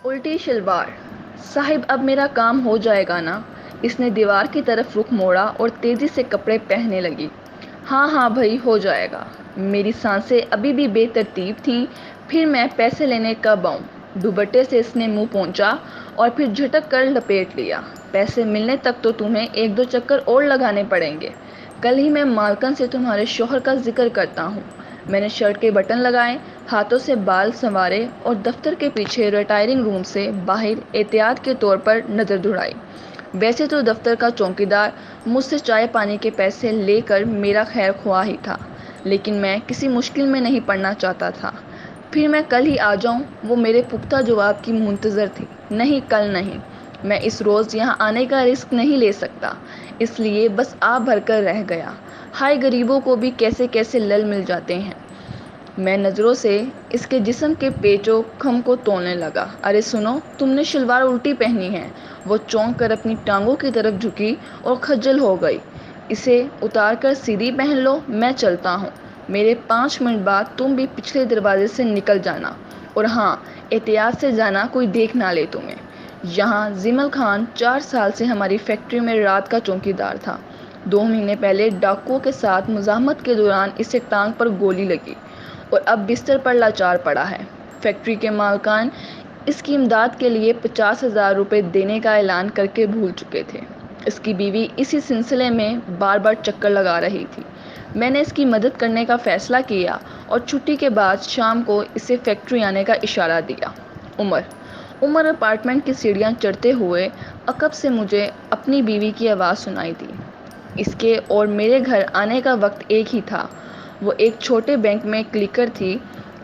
الٹی شلوار۔ صاحب اب میرا کام ہو جائے گا نا؟ اس نے دیوار کی طرف رخ موڑا اور تیزی سے کپڑے پہننے لگی۔ ہاں ہاں بھائی ہو جائے گا۔ میری سانسیں ابھی بھی بے ترتیب تھیں۔ پھر میں پیسے لینے کب آؤں؟ دوپٹے سے اس نے منہ پونچھا اور پھر جھٹک کر لپیٹ لیا۔ پیسے ملنے تک تو تمہیں 1-2 چکر اور لگانے پڑیں گے۔ کل ہی میں مالکن سے تمہارے شوہر کا ذکر کرتا ہوں۔ میں نے شرٹ کے بٹن لگائے، ہاتھوں سے بال سنوارے اور دفتر کے پیچھے ریٹائرنگ روم سے باہر احتیاط کے طور پر نظر دوڑائی۔ ویسے تو دفتر کا چوکیدار مجھ سے چائے پانی کے پیسے لے کر میرا خیر خواہ ہی تھا، لیکن میں کسی مشکل میں نہیں پڑنا چاہتا تھا۔ پھر میں کل ہی آ جاؤں، وہ میرے پختہ جواب کی منتظر تھی۔ نہیں کل نہیں، میں اس روز یہاں آنے کا رسک نہیں لے سکتا، اس لیے بس آ بھر کر رہ گیا۔ ہائے غریبوں کو بھی کیسے کیسے لل مل جاتے ہیں۔ میں نظروں سے اس کے جسم کے پیچ و خم کو تولنے لگا۔ ارے سنو، تم نے شلوار الٹی پہنی ہے۔ وہ چونک کر اپنی ٹانگوں کی طرف جھکی اور خجل ہو گئی۔ اسے اتار کر سیدھی پہن لو، میں چلتا ہوں۔ میرے 5 منٹ بعد تم بھی پچھلے دروازے سے نکل جانا، اور ہاں احتیاط سے جانا، کوئی دیکھ نہ لے تمہیں۔ یہاں زمل خان 4 سال سے ہماری فیکٹری میں رات کا چوکیدار تھا۔ 2 مہینے پہلے ڈاکوؤں کے ساتھ مزاحمت کے دوران اسے ٹانگ پر گولی لگی اور اب بستر پر لاچار پڑا ہے۔ فیکٹری کے مالکان اس کی امداد کے لیے 50,000 روپے دینے کا اعلان کر کے بھول چکے تھے۔ اس کی بیوی اسی سلسلے میں بار بار چکر لگا رہی تھی۔ میں نے اس کی مدد کرنے کا فیصلہ کیا اور چھٹی کے بعد شام کو اسے فیکٹری آنے کا اشارہ دیا۔ عمر اپارٹمنٹ کی سیڑھیاں چڑھتے ہوئے عقب سے مجھے اپنی بیوی کی آواز سنائی دی۔ اس کے اور میرے گھر آنے کا وقت ایک ہی تھا۔ وہ ایک چھوٹے بینک میں کلرک تھی۔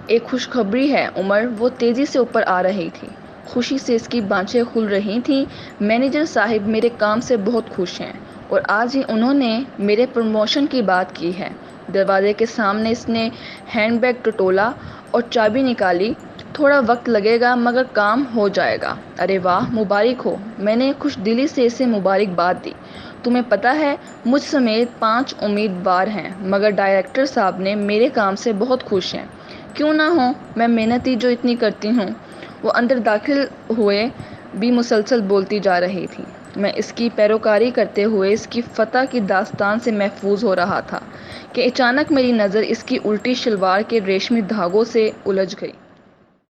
ایک خوشخبری ہے عمر، وہ تیزی سے اوپر آ رہی تھی۔ خوشی سے اس کی بانچیں کھل رہی تھیں۔ مینیجر صاحب میرے کام سے بہت خوش ہیں اور آج ہی انہوں نے میرے پروموشن کی بات کی ہے۔ دروازے کے سامنے اس نے ہینڈ بیگ ٹٹولا اور چابی نکالی۔ تھوڑا وقت لگے گا مگر کام ہو جائے گا۔ ارے واہ، مبارک ہو۔ میں نے خوش دلی سے اسے مبارکباد دی۔ تمہیں پتہ ہے مجھ سمیت 5 امیدوار ہیں مگر ڈائریکٹر صاحب نے میرے کام سے بہت خوش ہیں۔ کیوں نہ ہوں، میں محنت ہی جو اتنی کرتی ہوں۔ وہ اندر داخل ہوئے بھی مسلسل بولتی جا رہی تھی۔ میں اس کی پیروکاری کرتے ہوئے اس کی فتح کی داستان سے محظوظ ہو رہا تھا کہ اچانک میری نظر اس کی الٹی شلوار کے ریشمی دھاگوں سے الجھ گئی۔